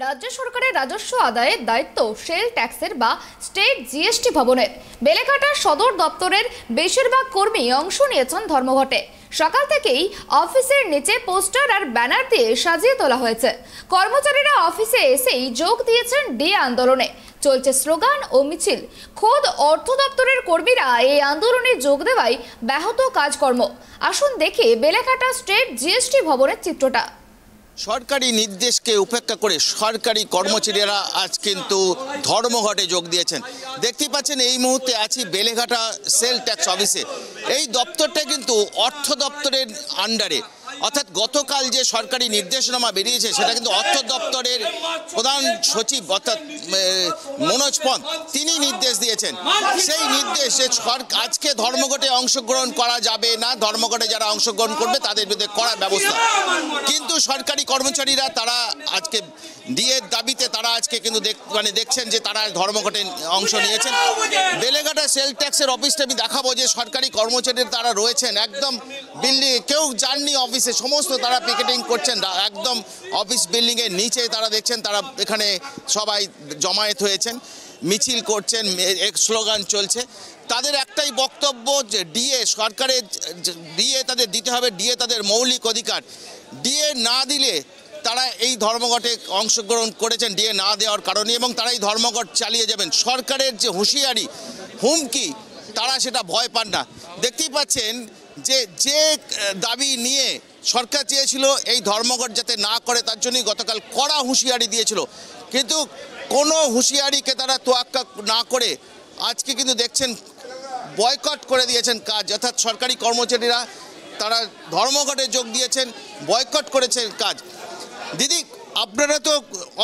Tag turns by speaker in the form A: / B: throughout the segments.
A: রাজ্য সরকারের রাজস্ব আদায়ের দায়িত্ব সেল ট্যাক্সের বা স্টেট জিএসটি ভবনের। বেলেঘাটা সদর দপ্তরের বেশিরভাগ কর্মী অংশ নিয়েছেন ধর্মঘটে। সকাল থেকেই অফিসের নিচে পোস্টার আর ব্যানার দিয়ে সাজিয়ে তোলা হয়েছে। কর্মচারীরা অফিসে এসেই যোগ দিয়েছেন ডিএ আন্দোলনে। চলছে স্লোগান ও মিছিল। খোদ অর্থ দপ্তরের কর্মীরা এই আন্দোলনে যোগ দেওয়ায় ব্যাহত কাজকর্ম। আসুন দেখে বেলেঘাটা স্টেট জিএসটি ভবনের চিত্রটা।
B: সরকারি নির্দেশকে উপেক্ষা করে সরকারি কর্মচারীরা আজ কিন্তু ধর্মঘটে যোগ দিয়েছেন। দেখতেই পাচ্ছেন এই মুহূর্তে আছি বেলেঘাটা সেল ট্যাক্স অফিসে। এই দপ্তরটা কিন্তু অর্থ দপ্তরের আন্ডারে, অর্থাৎ গতকাল যে সরকারি নির্দেশনামা বেরিয়েছে সেটা কিন্তু অর্থ দপ্তরের প্রধান সচিব অর্থাৎ মনোজ পন্ত তিনি নির্দেশ দিয়েছেন। সেই নির্দেশ যে আজকে ধর্মঘটে অংশগ্রহণ করা যাবে না, ধর্মঘটে যারা অংশগ্রহণ করবে তাদের বিরুদ্ধে কড়া ব্যবস্থা। কিন্তু সরকারি কর্মচারীরা তারা আজকে ডিএর দাবিতে তারা আজকে কিন্তু দেখছেন যে তারা ধর্মঘটে অংশ নিয়েছেন। বেলেঘাটা সেল ট্যাক্সের অফিসটা আমি দেখাবো যে সরকারি কর্মচারীরা তারা রয়েছেন একদম বিল্ডিংয়ে, কেউ যাননি অফিসে, সমস্ত তারা পিকেটিং করছেন একদম অফিস বিল্ডিংয়ের নিচে। তারা দেখছেন তারা এখানে সবাই জমায়েত হয়েছেন, মিছিল করছেন, এক স্লোগান চলছে। তাদের একটাই বক্তব্য যে ডিএ সরকারের ডিএ তাদের দিতে হবে, ডিএ তাদের মৌলিক অধিকার। ডিএ না দিলে তারা এই ধর্মঘটে অংশগ্রহণ করেছেন ডিএ না দেওয়ার কারণে, এবং তারা এই ধর্মঘট চালিয়ে যাবেন। সরকারের যে হুঁশিয়ারি হুমকি তারা সেটা ভয় পান না। দেখতেই পাচ্ছেন যে দাবি নিয়ে সরকার চেয়েছিল এই ধর্মঘট যাতে না করে, তার জন্যই গতকাল কড়া হুঁশিয়ারি দিয়েছিল। কিন্তু কোনো হুঁশিয়ারিকে তারা তোয়াক্কা না করে আজকে কিন্তু দেখছেন বয়কট করে দিয়েছেন কাজ, অর্থাৎ সরকারি কর্মচারীরা তারা ধর্মঘটে যোগ দিয়েছেন, বয়কট করেছেন কাজ। দিদি, আপনারা তো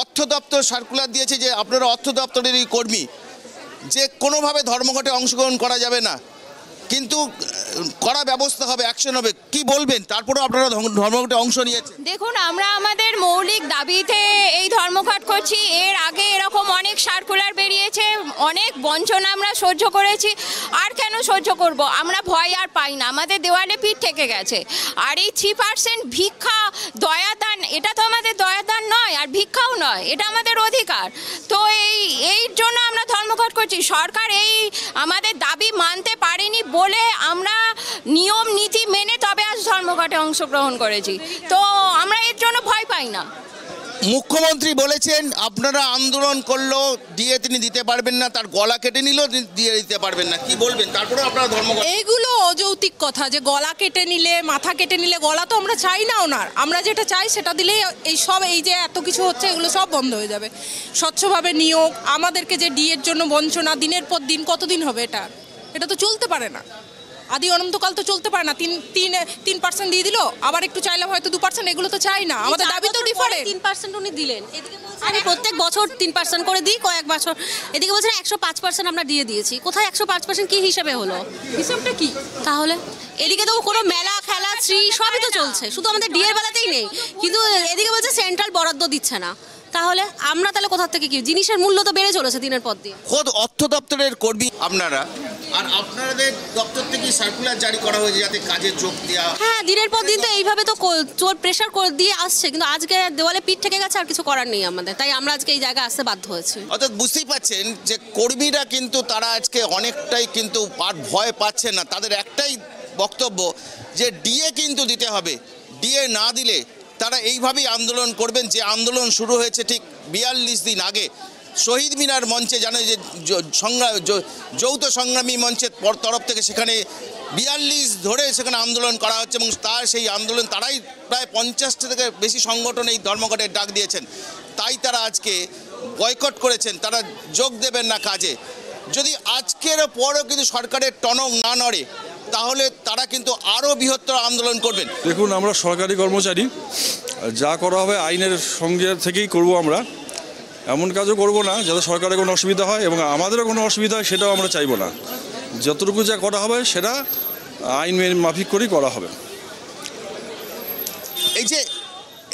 B: অর্থ দপ্তর সার্কুলার দিয়েছে যে আপনারা অর্থ দপ্তরেরই কর্মী, যে কোনোভাবে ধর্মঘটে অংশগ্রহণ করা যাবে না, কিন্তু কড়া ব্যবস্থা হবে, অ্যাকশন হবে, কি বলবেন? তারপরেও আপনারা ধর্মঘটে অংশ নিয়েছেন।
C: দেখুন, আমরা আমাদের মৌলিক দাবিতে এই ধর্মঘট করছি। এর আগে এরকম অনেক সার্কুলার বেরিয়েছে, অনেক বঞ্চনা আমরা সহ্য করেছি। আর কেন সহ্য করব? আমরা ভয় আর পাই না, আমাদের দেওয়ালে পিঠ থেকে গেছে। আর এই 3% ভিক্ষা দয়াদান, এটা তো আমাদের দয়াদান নয় আর ভিক্ষাও নয়, এটা আমাদের অধিকার। তো এই জন্য আমরা ধর্মঘট করছি। সরকার এই আমাদের দাবি মানতে পারেনি বলে আমরা নিয়ম নীতি মেনে তবে আজ ধর্মঘটে অংশগ্রহণ করেছি। তো আমরা এর জন্য ভয় পাই না।
B: মুখ্যমন্ত্রী বলেছেন আপনারা আন্দোলন করলেও ডিএ তিনি দিতে পারবেন না, তার গলা কেটে নিলেও ডিএ দিতে পারবেন না, কি বলবেন? তারপরে আপনারা ধর্মঘট।
D: এইগুলো অযৌক্তিক কথা, যে গলা কেটে নিলে, মাথা কেটে নিলে। গলা তো আমরা চাই না ওনার, আমরা যেটা চাই সেটা দিলেই এই যে এত কিছু হচ্ছে এগুলো সব বন্ধ হয়ে যাবে। স্বচ্ছভাবে নিয়োগ, আমাদেরকে যে ডিএর জন্য বঞ্চনা দিনের পর দিন, কতদিন হবে? এটা তো চলতে পারে না, আদি অনন্তকাল তো চলতে পারে না। 3% দিয়ে দিল, আবার একটু চাইলাম হয়তো 2%, এগুলো তো চাই না। আমাদের দাবি তো ডিফারেন্ট।
E: 3% উনি দিলেন, এদিকে আমি প্রত্যেক বছর 3% করে দিই, কয়েক বছর। এদিকে বলছেন 105% আমরা দিয়ে দিয়েছি। কোথায় 105% কি হিসেবে হলো?
D: হিসাবটা কি
E: তাহলে? এদিকে তো কোনো মেলা খেলা শ্রী সবই তো চলছে, শুধু আমাদের ডিএর বেলাতেই নেই। কিন্তু এদিকে বলছে সেন্ট্রাল বরাদ্দ দিচ্ছে না। তাহলে আমরা তাহলে কোথা থেকে কি? জিনিসের মূল্য তো বেড়ে চলেছে দিনের পর দিন।
B: খোদ অর্থ দপ্তরের কর্মী আপনারা, আর আপনাদের দপ্তর থেকে সার্কুলার জারি করা হয়েছে যাতে কাজে যোগ দেওয়া।
E: হ্যাঁ, দিনের পর দিন তো এইভাবে তো জোর প্রেশার করে দিয়ে আসছে, কিন্তু আজকে দেওয়ালে পিঠ থেকে গেছে, আর কিছু করার নেই আমাদের। তাই আমরা আজকে এই জায়গায় আসতে বাধ্য হয়েছি।
B: অর্থাৎ বুঝতেই পাচ্ছেন যে কর্মীরা কিন্তু তারা আজকে অনেকটাই কিন্তু আর ভয় পাচ্ছে না। তাদের একটাই বক্তব্য যে ডিএ কিন্তু দিতে হবে, ডিএ না দিলে তারা এইভাবেই আন্দোলন করবেন। যে আন্দোলন শুরু হয়েছে ঠিক 42 দিন আগে শহীদ মিনার মঞ্চে, জানে যে যৌথ সংগ্রামী মঞ্চের তরফ থেকে সেখানে 42 ধরে সেখানে আন্দোলন করা হচ্ছে, এবং সেই আন্দোলন তারাই প্রায় 50টা থেকে বেশি সংগঠন এই ধর্মঘটের ডাক দিয়েছেন। তাই তারা আজকে বয়কট করেছেন, তারা যোগ দেবেন না কাজে। যদি আজকের পরও কিন্তু সরকারের টনক না নড়ে তাহলে তারা কিন্তু আরও বৃহত্তর আন্দোলন করবেন।
F: দেখুন, আমরা সরকারি কর্মচারী, যা করা হবে আইনের সঙ্গে থেকেই করব। আমরা এমন কাজও করব না যাতে সরকারের কোনো অসুবিধা হয় এবং আমাদেরও কোনো অসুবিধা হয়, সেটাও আমরা চাইব না। যতটুকু যা করা হবে সেটা আইন মাফিক করেই করা হবে।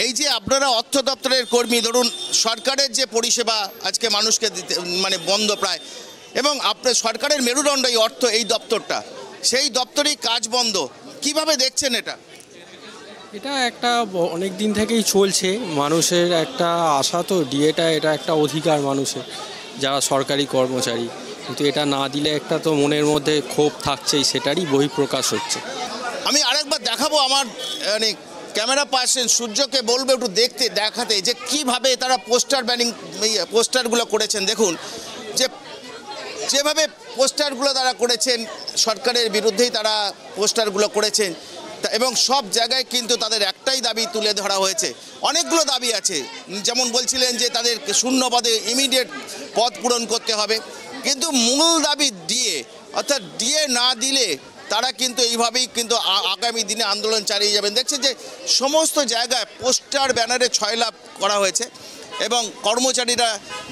B: এই যে আপনারা অর্থ দপ্তরের কর্মী, ধরুন সরকারের যে পরিষেবা আজকে মানুষকে দিতে বন্ধ প্রায়, এবং আপনার সরকারের মেরুদণ্ড এই দপ্তরটা, সেই দপ্তরেই কাজ বন্ধ, কিভাবে দেখছেন এটা?
G: এটা একটা অনেক দিন থেকেই চলছে, মানুষের একটা আশা, তো ডিএটা এটা একটা অধিকার মানুষের যারা সরকারি কর্মচারী, কিন্তু এটা না দিলে একটা তো মনের মধ্যে ক্ষোভ থাকছেই, সেটারই বহিঃপ্রকাশ হচ্ছে।
B: আমি আরেকবার দেখাবো আমার মানে ক্যামেরা পার্সন সূর্যকে বলবো একটু দেখাতে যে কিভাবে তারা পোস্টারগুলো করেছেন। দেখুন যেভাবে পোস্টারগুলো তারা করেছেন, সরকারের বিরুদ্ধেই তারা পোস্টারগুলো করেছেন এবং সব জায়গায় কিন্তু তাদের একটাই দাবি তুলে ধরা হয়েছে। অনেকগুলো দাবি আছে, যেমন বলছিলেন যে তাদের শূন্য পদে ইমিডিয়েট পদ পূরণ করতে হবে, কিন্তু মূল দাবি ডিএ, অর্থাৎ ডিএ না দিলে তারা কিন্তু এইভাবেই কিন্তু আগামী দিনে আন্দোলন চালিয়ে যাবেন। দেখছেন যে সমস্ত জায়গায় পোস্টার ব্যানারে ছয়লাভ করা হয়েছে এবং কর্মচারীরা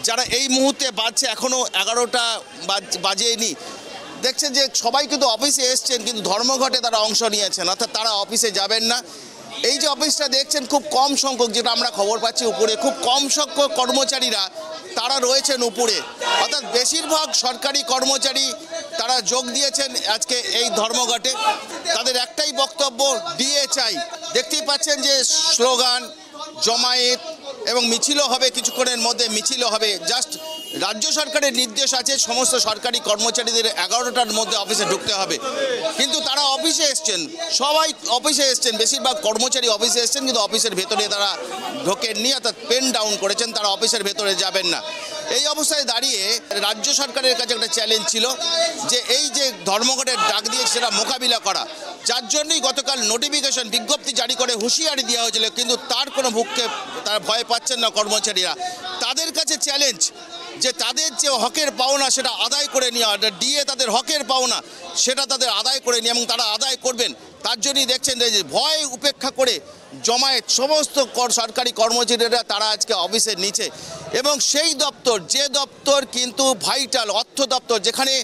B: যারা এই মুহূর্তে বাজছে, এখনও 11টা বাজেনি, দেখছেন যে সবাই কিন্তু অফিসে এসছেন, কিন্তু ধর্মঘটে তারা অংশ নিয়েছেন, অর্থাৎ তারা অফিসে যাবেন না। এই যে অফিসটা দেখছেন খুব কম সংখ্যক, যেটা আমরা খবর পাচ্ছি উপরে, খুব কম সংখ্যক কর্মচারীরা তারা রয়েছেন উপরে, অর্থাৎ বেশিরভাগ সরকারি কর্মচারী তারা যোগ দিয়েছেন আজকে এই ধর্মঘটে। তাদের একটাই বক্তব্য, ডিএ চাই। দেখতেই পাচ্ছেন যে স্লোগান, জমায়েত এবং মিছিলও হবে, কিছুক্ষণের মধ্যে মিছিলও হবে। জাস্ট রাজ্য সরকারের নির্দেশ আছে সমস্ত সরকারি কর্মচারীদের 11টার মধ্যে অফিসে ঢুকতে হবে, কিন্তু তারা অফিসে এসছেন, সবাই অফিসে এসছেন, বেশিরভাগ কর্মচারী অফিসে এসছেন, কিন্তু অফিসের ভেতরে তারা ঢোকেননি, অর্থাৎ পেন ডাউন করেছেন, তারা অফিসের ভেতরে যাবেন না। এই অবস্থায় দাঁড়িয়ে রাজ্য সরকারের কাছে একটা চ্যালেঞ্জ ছিল যে এই যে ধর্মঘটের ডাক দিয়েছে সেটা মোকাবিলা করা, যার জন্যই গতকাল নোটিফিকেশন বিজ্ঞপ্তি জারি করে হুঁশিয়ারি দেওয়া হয়েছিল, কিন্তু তার কোনো তারা ভয় পাচ্ছেন না কর্মচারীরা। তাদের কাছে চ্যালেঞ্জ যে তাদের যে হকের পাওনা সেটা আদায় করে নেওয়া, ডিএ তাদের হকের পাওনা সেটা তাদের আদায় করে নিয়ে এবং তারা আদায় করবেন। তার জন্যই দেখছেন যে ভয় উপেক্ষা করে জমায়েত সমস্ত সরকারি কর্মচারীরা তারা আজকে অফিসের নিচে, এবং সেই দপ্তর, যে দপ্তর কিন্তু ভাইটাল অর্থ দপ্তর, যেখানে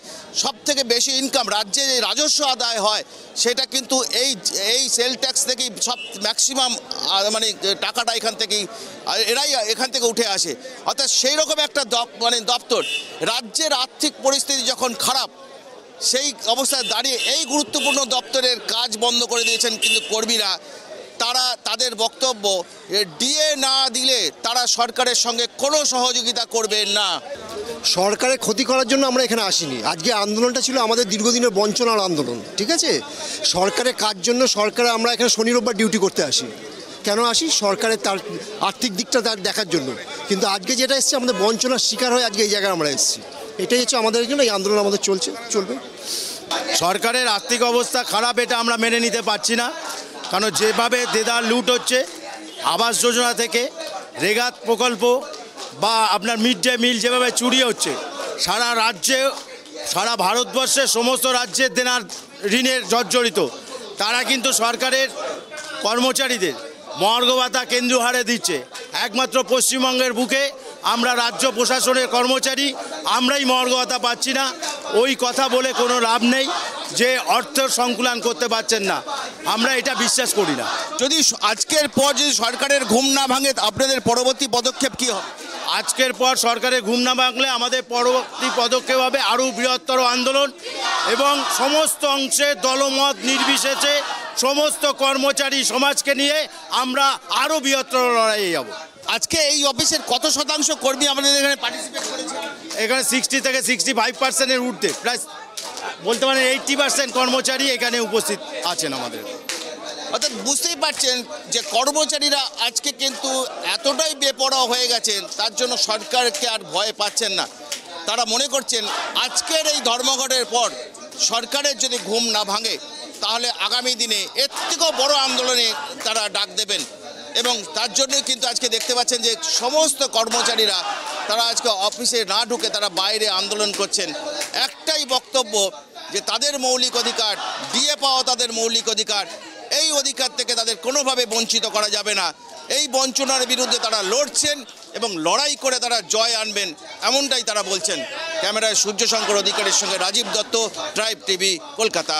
B: সবথেকে বেশি ইনকাম রাজ্যে যে রাজস্ব আদায় হয়, সেটা কিন্তু এই সেল ট্যাক্স থেকেই সব ম্যাক্সিমাম মানে টাকাটা এরাই এখান থেকে উঠে আসে। অর্থাৎ সেই রকম একটা দপ্তর, রাজ্যের আর্থিক পরিস্থিতি যখন খারাপ, সেই অবস্থায় দাঁড়িয়ে এই গুরুত্বপূর্ণ দপ্তরের কাজ বন্ধ করে দিয়েছেন কিন্তু কর্মীরা। তাদের বক্তব্য, ডিএ না দিলে তারা সরকারের সঙ্গে কোনো সহযোগিতা করবেন না।
H: সরকারের ক্ষতি করার জন্য আমরা এখানে আসিনি। আজকে আন্দোলনটা ছিল আমাদের দীর্ঘদিনের বঞ্চনার আন্দোলন, ঠিক আছে? সরকারের কাজ জন্য আমরা এখানে শনি রোববার ডিউটি করতে আসি। কেন আসি? সরকারের তার আর্থিক দিকটা তার দেখার জন্য। কিন্তু আজকে যেটা এসছে, আমাদের বঞ্চনার শিকার হয়ে আজকে এই জায়গায় আমরা এসেছি। এটাই হচ্ছে আমাদের জন্য এই আন্দোলন আমাদের চলবে।
I: সরকারের আর্থিক অবস্থা খারাপ, এটা আমরা মেনে নিতে পারছি না, কারণ যেভাবে দেদার লুট হচ্ছে, আবাস যোজনা থেকে রেগাত প্রকল্প বা আপনার মিড ডে মিল যেভাবে চুরি হচ্ছে, সারা রাজ্যে, সারা ভারতবর্ষের সমস্ত রাজ্যের দেনার ঋণের জর্জরিত, তারা কিন্তু সরকারের কর্মচারীদের মহার্ঘ ভাতা কেন্দ্রীয় হারে দিচ্ছে। একমাত্র পশ্চিমবঙ্গের বুকে আমরা রাজ্য প্রশাসনের কর্মচারী, আমরাই মহার্ঘ ভাতা পাচ্ছি না। ওই কথা বলে কোনো লাভ নেই যে অর্থের সংকুলান করতে পারছেন না, আমরা এটা বিশ্বাস করি না।
B: যদি আজকের পর যদি সরকারের ঘুম না ভাঙে, আপনাদের পরবর্তী পদক্ষেপ কী হবে?
I: আজকের পর সরকারের ঘুম না ভাঙলে আমাদের পরবর্তী পদক্ষেপ হবে আরও বৃহত্তর আন্দোলন, এবং সমস্ত অংশে দলমত নির্বিশেষে সমস্ত কর্মচারী সমাজকে নিয়ে আমরা আরও বৃহত্তর লড়াইয়ে যাব।
B: আজকে এই অফিসের কত শতাংশ কর্মী আমাদের এখানে পার্টিসিপেট করেছে?
I: এখানে 60 থেকে 65%-এর ঊর্ধ্বে, প্রায় বলতে পারেন 80% কর্মচারী এখানে উপস্থিত আছেন আমাদের।
B: অর্থাৎ বুঝতেই পারছেন যে কর্মচারীরা আজকে কিন্তু এতটাই বেপরোয়া হয়ে গেছেন, তার জন্য সরকারকে আর ভয় পাচ্ছেন না। তারা মনে করছেন আজকের এই ধর্মঘটের পর সরকারের যদি ঘুম না ভাঙে, তাহলে আগামী দিনে এর থেকেও বড় আন্দোলনে তারা ডাক দেবেন। এবং তার জন্যই কিন্তু আজকে দেখতে পাচ্ছেন যে সমস্ত কর্মচারীরা তারা আজকে অফিসে না ঢুকে তারা বাইরে আন্দোলন করছেন। একটাই বক্তব্য যে তাদের মৌলিক অধিকার, ডিএ পাওয়া তাদের মৌলিক অধিকার, এই অধিকার থেকে তাদের কোনোভাবে বঞ্চিত করা যাবে না। এই বঞ্চনার বিরুদ্ধে তারা লড়ছেন এবং লড়াই করে তারা জয় আনবেন, এমনটাই তারা বলছেন। ক্যামেরায় সূর্যশঙ্কর অধিকারীর সঙ্গে রাজীব দত্ত, ট্রাইব টিভি, কলকাতা।